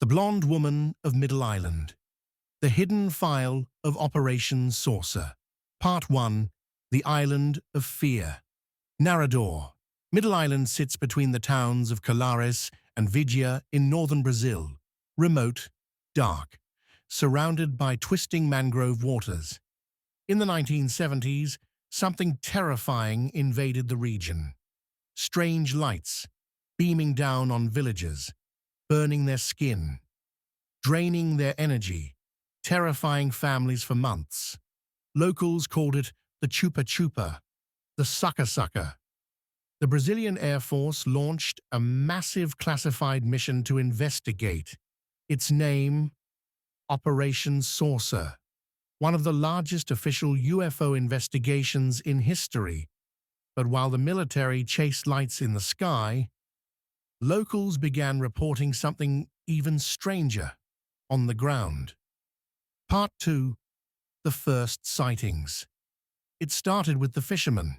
The Blonde Woman of Middle Island. The Hidden File of Operation Saucer. Part 1. The Island of Fear. Narrador. Middle Island sits between the towns of Colares and Vigia in northern Brazil. Remote, dark, surrounded by twisting mangrove waters. In the 1970s, something terrifying invaded the region. Strange lights, beaming down on villagers, burning their skin, draining their energy, terrifying families for months. Locals called it the Chupa Chupa, the Sucker Sucker. The Brazilian Air Force launched a massive classified mission to investigate. Its name, Operation Saucer, one of the largest official UFO investigations in history. But while the military chased lights in the sky, locals began reporting something even stranger on the ground. Part 2. The First Sightings. It started with the fishermen,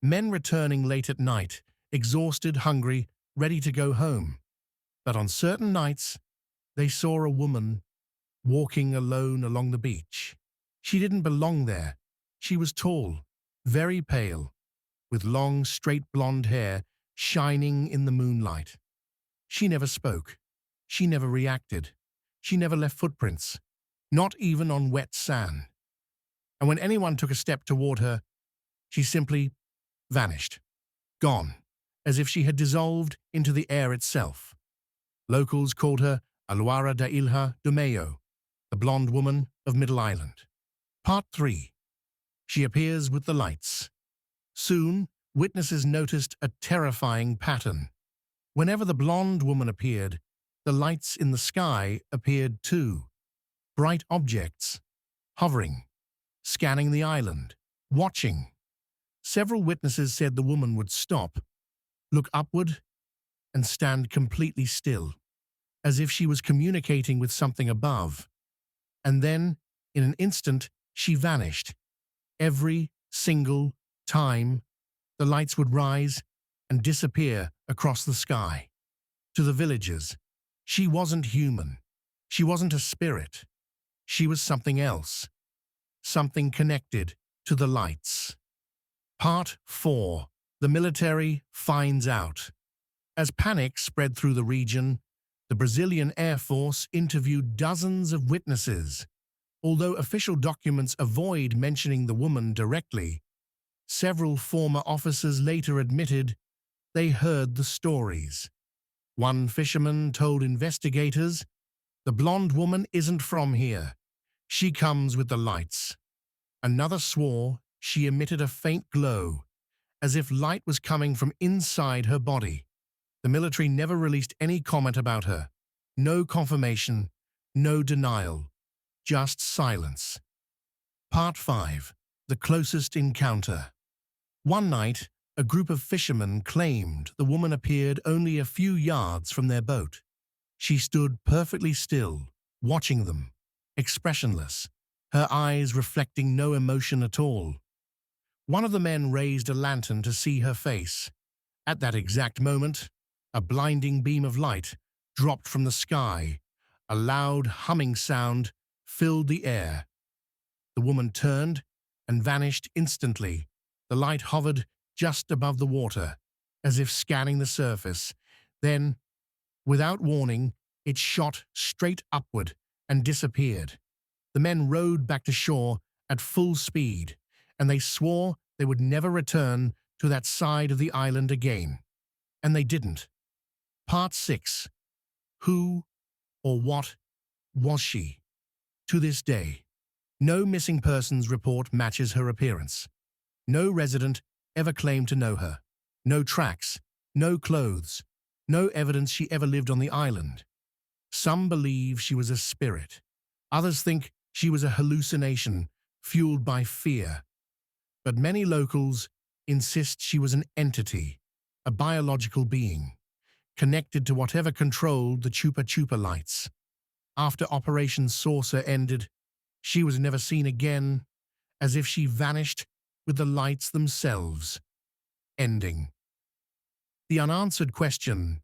men returning late at night, exhausted, hungry, ready to go home. But on certain nights, they saw a woman walking alone along the beach. She didn't belong there. She was tall, very pale, with long, straight blonde hair shining in the moonlight. She never spoke. She never reacted. She never left footprints, not even on wet sand. And when anyone took a step toward her, she simply vanished, gone, as if she had dissolved into the air itself. Locals called her a Loira da Ilha do Meio, the Blonde Woman of Middle Island. Part 3. She appears with the lights. Soon, witnesses noticed a terrifying pattern. Whenever the blonde woman appeared, the lights in the sky appeared too. Bright objects, hovering, scanning the island, watching. Several witnesses said the woman would stop, look upward, and stand completely still, as if she was communicating with something above. And then, in an instant, she vanished. Every single time, the lights would rise and disappear across the sky. To the villagers, she wasn't human. She wasn't a spirit. She was something else. Something connected to the lights. Part 4. The military finds out. As panic spread through the region, the Brazilian Air Force interviewed dozens of witnesses. Although official documents avoid mentioning the woman directly, several former officers later admitted they heard the stories. One fisherman told investigators, "The blonde woman isn't from here. She comes with the lights." Another swore she emitted a faint glow, as if light was coming from inside her body. The military never released any comment about her. No confirmation, no denial, just silence. Part 5. The Closest Encounter. One night, a group of fishermen claimed the woman appeared only a few yards from their boat. She stood perfectly still, watching them, expressionless, her eyes reflecting no emotion at all. One of the men raised a lantern to see her face. At that exact moment, a blinding beam of light dropped from the sky. A loud humming sound filled the air. The woman turned and vanished instantly. The light hovered just above the water, as if scanning the surface. Then, without warning, it shot straight upward and disappeared. The men rowed back to shore at full speed, and they swore they would never return to that side of the island again. And they didn't. Part 6. Who or what was she? To this day, no missing persons report matches her appearance. No resident ever claimed to know her. No tracks, no clothes, no evidence she ever lived on the island. Some believe she was a spirit. Others think she was a hallucination fueled by fear. But many locals insist she was an entity, a biological being, connected to whatever controlled the Chupa Chupa lights. After Operation Saucer ended, she was never seen again, as if she vanished with the lights themselves. Ending. The unanswered question,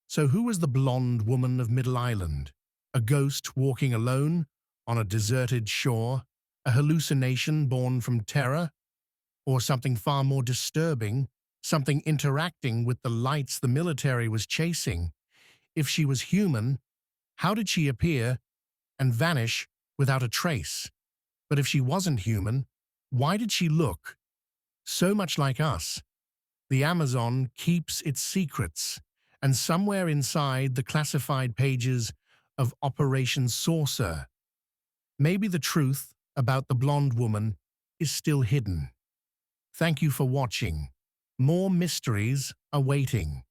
so who was the blonde woman of Middle Island? A ghost walking alone on a deserted shore? A hallucination born from terror? Or something far more disturbing, something interacting with the lights the military was chasing? If she was human, how did she appear and vanish without a trace? But if she wasn't human, why did she look so much like us? The Amazon keeps its secrets, and somewhere inside the classified pages of Operation Saucer, maybe the truth about the blonde woman is still hidden. Thank you for watching. More mysteries are waiting.